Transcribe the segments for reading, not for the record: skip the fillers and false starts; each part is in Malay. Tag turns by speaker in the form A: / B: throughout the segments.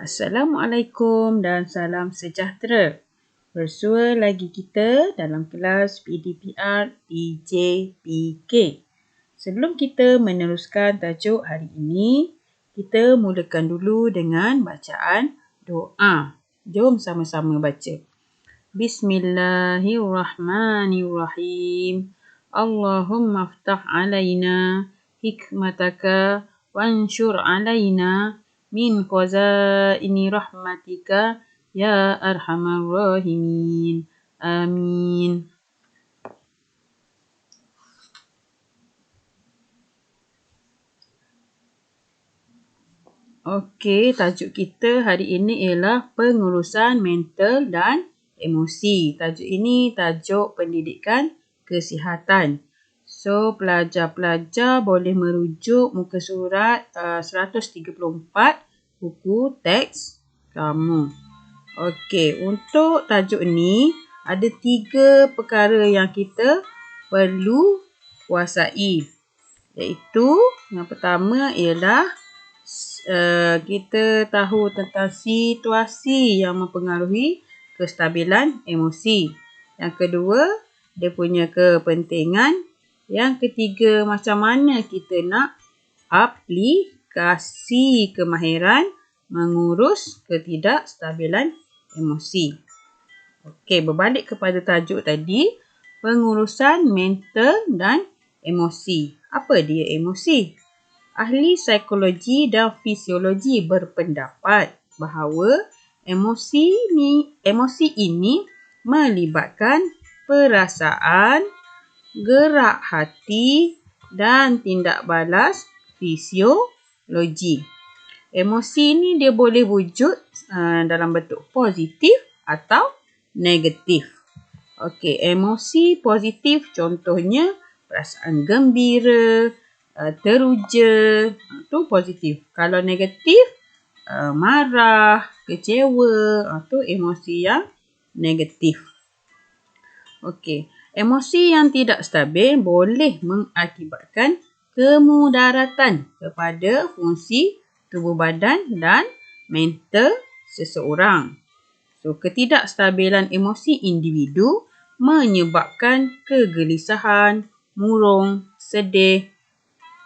A: Assalamualaikum dan salam sejahtera. Bersua lagi kita dalam kelas PDPR PJPK. Sebelum kita meneruskan tajuk hari ini, kita mulakan dulu dengan bacaan doa. Jom sama-sama baca. Bismillahirrahmanirrahim. Allahumma aftah alaina hikmataka wanshur alaina min khazaini rahmatika ya arhamar rahimin. Amin. Okey, tajuk kita hari ini ialah pengurusan mental dan emosi. Tajuk ini tajuk pendidikan kesihatan. So, pelajar-pelajar boleh merujuk muka surat 134 buku teks kamu. Okey, untuk tajuk ni ada 3 perkara yang kita perlu kuasai. Iaitu yang pertama ialah kita tahu tentang situasi yang mempengaruhi kestabilan emosi. Yang kedua, dia punya kepentingan. Yang ketiga, macam mana kita nak aplikasi kemahiran mengurus ketidakstabilan emosi. Okey, berbalik kepada tajuk tadi, pengurusan mental dan emosi. Apa dia emosi? Ahli psikologi dan fisiologi berpendapat bahawa emosi ini melibatkan perasaan, gerak hati dan tindak balas fisiologi. Emosi ni dia boleh wujud dalam bentuk positif atau negatif. Okey, emosi positif contohnya perasaan gembira, teruja, itu positif. Kalau negatif, marah, kecewa, itu emosi yang negatif. Okey, emosi yang tidak stabil boleh mengakibatkan kemudaratan kepada fungsi tubuh badan dan mental seseorang. So, ketidakstabilan emosi individu menyebabkan kegelisahan, murung, sedih,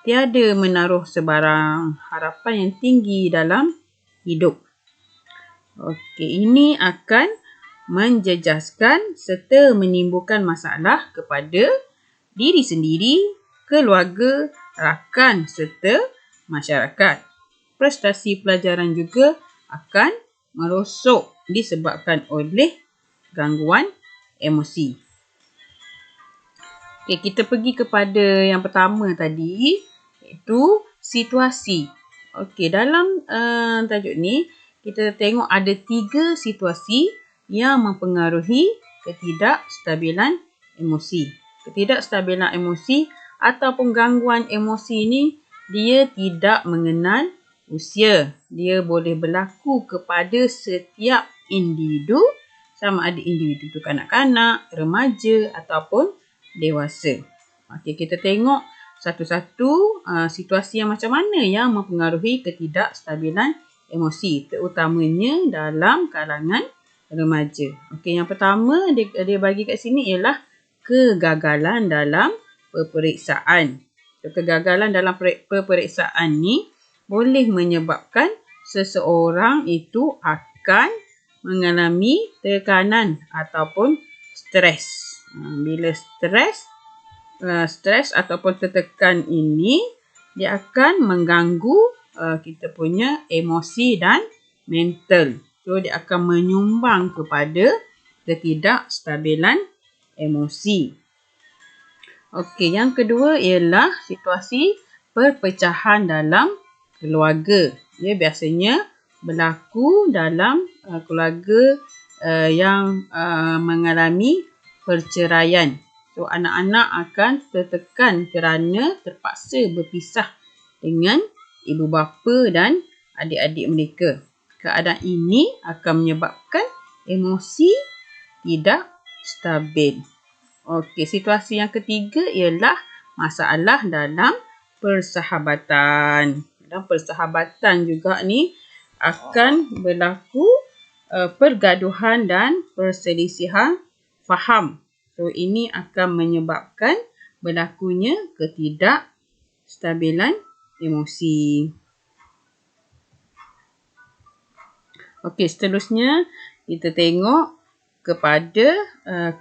A: tiada menaruh sebarang harapan yang tinggi dalam hidup. Okey, ini akan menjejaskan serta menimbulkan masalah kepada diri sendiri, keluarga, rakan serta masyarakat. Prestasi pelajaran juga akan merosot disebabkan oleh gangguan emosi. Okey, kita pergi kepada yang pertama tadi, iaitu situasi. Okey, dalam tajuk ni, kita tengok ada 3 situasi yang mempengaruhi ketidakstabilan emosi. Ketidakstabilan emosi ataupun gangguan emosi ni, dia tidak mengenal usia. Dia boleh berlaku kepada setiap individu, sama ada individu tu kanak-kanak, remaja ataupun dewasa. Okey, kita tengok satu-satu situasi yang macam mana yang mempengaruhi ketidakstabilan emosi, terutamanya dalam kalangan remaja. Okey, yang pertama dia bagi kat sini ialah kegagalan dalam peperiksaan. So, kegagalan dalam peperiksaan ni boleh menyebabkan seseorang itu akan mengalami tekanan ataupun stres. Bila stres ataupun tertekan ini, dia akan mengganggu kita punya emosi dan mental. So, dia akan menyumbang kepada ketidakstabilan emosi. Okey, yang kedua ialah situasi perpecahan dalam keluarga. Ia biasanya berlaku dalam keluarga yang mengalami perceraian. So, anak-anak akan tertekan kerana terpaksa berpisah dengan ibu bapa dan adik-adik mereka. Keadaan ini akan menyebabkan emosi tidak stabil. Okey, situasi yang ketiga ialah masalah dalam persahabatan. Dalam persahabatan juga ni akan berlaku pergaduhan dan perselisihan faham. So, ini akan menyebabkan berlakunya ketidakstabilan emosi. Okey, seterusnya kita tengok kepada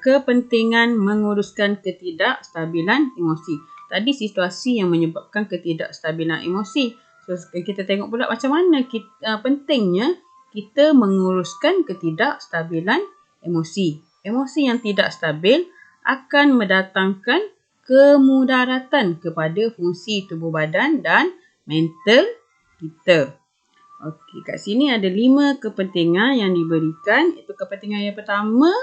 A: kepentingan menguruskan ketidakstabilan emosi. Tadi situasi yang menyebabkan ketidakstabilan emosi. So, kita tengok pula macam mana pentingnya kita menguruskan ketidakstabilan emosi. Emosi yang tidak stabil akan mendatangkan kemudaratan kepada fungsi tubuh badan dan mental kita. Okey, kat sini ada 5 kepentingan yang diberikan. Itu kepentingan yang pertama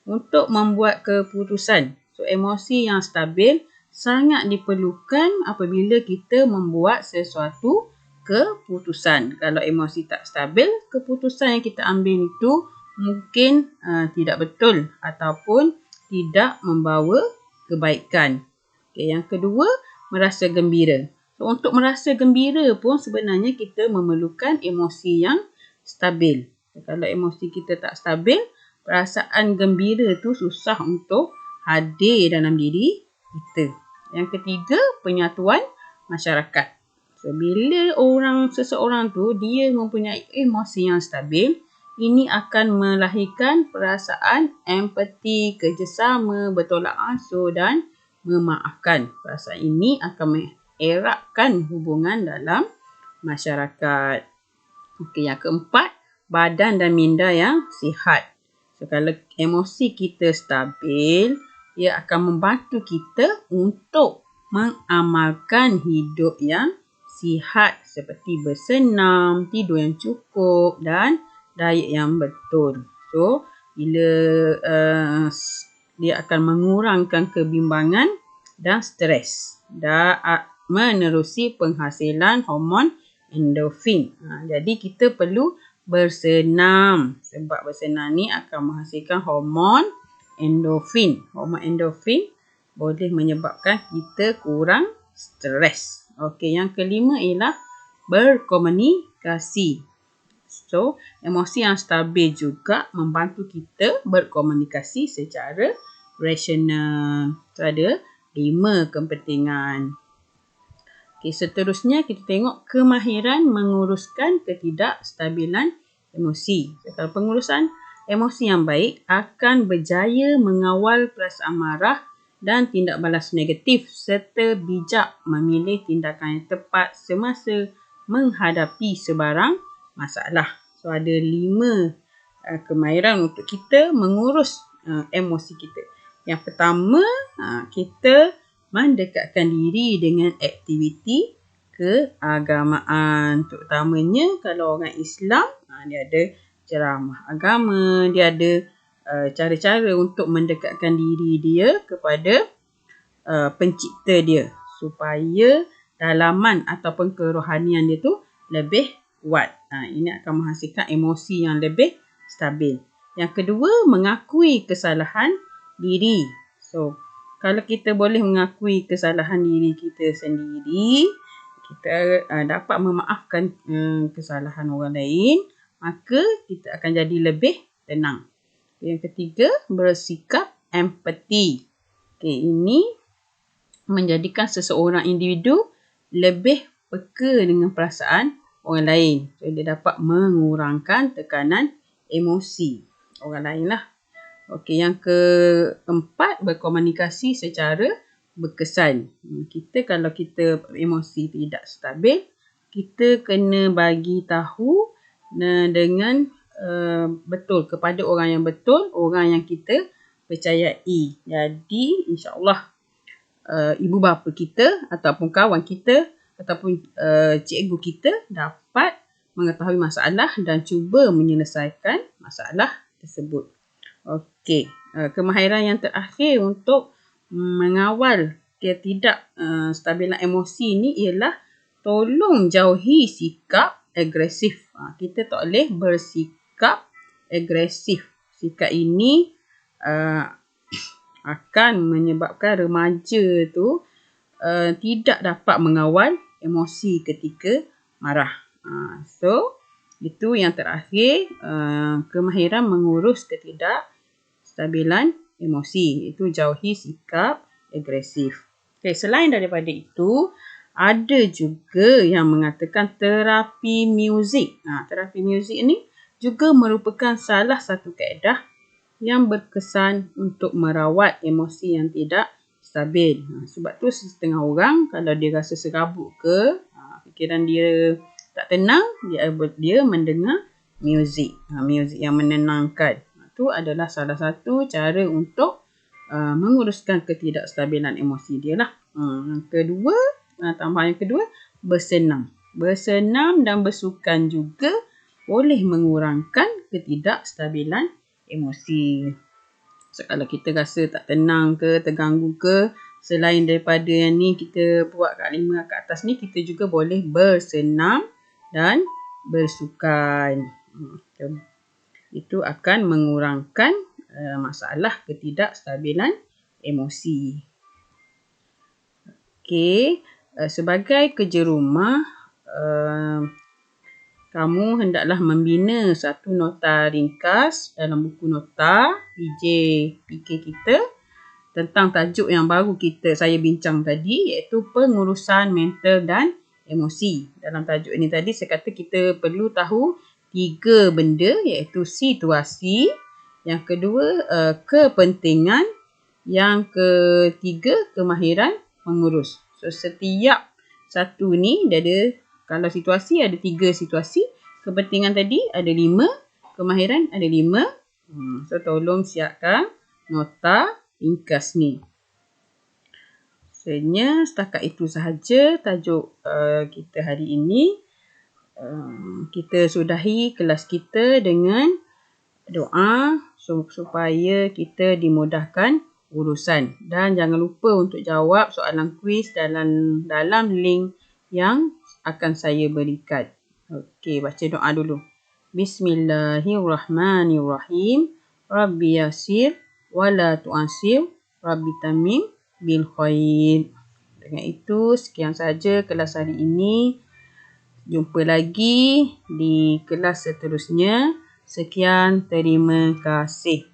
A: untuk membuat keputusan. So, emosi yang stabil sangat diperlukan apabila kita membuat sesuatu keputusan. Kalau emosi tak stabil, keputusan yang kita ambil itu mungkin tidak betul ataupun tidak membawa kebaikan. Okey, yang kedua, merasa gembira. So, untuk merasa gembira pun sebenarnya kita memerlukan emosi yang stabil. Kalau emosi kita tak stabil, perasaan gembira tu susah untuk hadir dalam diri kita. Yang ketiga, penyatuan masyarakat. So, bila seseorang tu dia mempunyai emosi yang stabil, ini akan melahirkan perasaan empati, kerjasama, bertolak ansur dan memaafkan. Perasaan ini akan eratkan hubungan dalam masyarakat. Okey, yang keempat, badan dan minda yang sihat. So, kalau emosi kita stabil, ia akan membantu kita untuk mengamalkan hidup yang sihat seperti bersenam, tidur yang cukup dan diet yang betul. So, bila dia akan mengurangkan kebimbangan dan stres dan menerusi penghasilan hormon endorfin. Jadi kita perlu bersenam sebab bersenam ni akan menghasilkan hormon endorfin. Hormon endorfin boleh menyebabkan kita kurang stres. Okey, yang kelima ialah berkomunikasi. So, emosi yang stabil juga membantu kita berkomunikasi secara rasional. So, ada 5 kepentingan. Okay, seterusnya kita tengok kemahiran menguruskan ketidakstabilan emosi. Kalau pengurusan emosi yang baik akan berjaya mengawal perasaan marah dan tindak balas negatif serta bijak memilih tindakan yang tepat semasa menghadapi sebarang masalah. So, ada 5 kemahiran untuk kita mengurus emosi kita. Yang pertama, kita mendekatkan diri dengan aktiviti keagamaan. Terutamanya kalau orang Islam, dia ada ceramah agama, dia ada cara-cara untuk mendekatkan diri dia kepada pencipta dia supaya dalaman ataupun kerohanian dia tu lebih kuat. Ini akan menghasilkan emosi yang lebih stabil. Yang kedua, mengakui kesalahan diri. So, kalau kita boleh mengakui kesalahan diri kita sendiri, kita dapat memaafkan kesalahan orang lain, maka kita akan jadi lebih tenang. Yang ketiga, bersikap empati. Okay, ini menjadikan seseorang individu lebih peka dengan perasaan orang lain. So, dia dapat mengurangkan tekanan emosi orang lain lah. Okey, yang keempat, berkomunikasi secara berkesan. Kalau kita emosi tidak stabil, kita kena bagi tahu dengan betul kepada orang yang betul, orang yang kita percayai. Jadi, insya-Allah ibu bapa kita ataupun kawan kita ataupun cikgu kita dapat mengetahui masalah dan cuba menyelesaikan masalah tersebut. Okey, kemahiran yang terakhir untuk mengawal ketidakstabilan emosi ni ialah tolong jauhi sikap agresif. Kita tak boleh bersikap agresif. Sikap ini akan menyebabkan remaja tu tidak dapat mengawal emosi ketika marah. So, Itu yang terakhir, kemahiran mengurus ketidakstabilan emosi. Itu jauhi sikap agresif. Okay, selain daripada itu, ada juga yang mengatakan terapi muzik. Terapi muzik ni juga merupakan salah satu kaedah yang berkesan untuk merawat emosi yang tidak stabil. Sebab tu setengah orang kalau dia rasa serabut ke, fikiran dia tak tenang, dia mendengar muzik. Muzik yang menenangkan. Itu adalah salah satu cara untuk menguruskan ketidakstabilan emosi dia lah. Yang kedua, tambahan yang kedua, bersenam. Bersenam dan bersukan juga boleh mengurangkan ketidakstabilan emosi. So, kalau kita rasa tak tenang ke, terganggu ke, selain daripada yang ni kita buat kat 5 kat atas ni, kita juga boleh bersenam dan bersukan. Itu akan mengurangkan masalah ketidakstabilan emosi. Okey, sebagai kerja rumah, kamu hendaklah membina satu nota ringkas dalam buku nota PJPK kita tentang tajuk yang baru saya bincang tadi, iaitu pengurusan mental dan emosi. Dalam tajuk ini tadi saya kata kita perlu tahu 3 benda, iaitu situasi, yang kedua kepentingan, yang ketiga kemahiran mengurus. So setiap satu ni dia ada, kalau situasi ada 3 situasi, kepentingan tadi ada 5, kemahiran ada 5. So tolong siapkan nota ringkas ni. Sebenarnya setakat itu sahaja tajuk kita hari ini. Kita sudahi kelas kita dengan doa supaya kita dimudahkan urusan. Dan jangan lupa untuk jawab soalan kuis dalam link yang akan saya berikan. Okey, baca doa dulu. Bismillahirrahmanirrahim. Rabbi yasir wala tu'asir. Rabbi tamim bil khair. Dengan itu, sekian saja kelas hari ini. Jumpa lagi di kelas seterusnya. Sekian, terima kasih.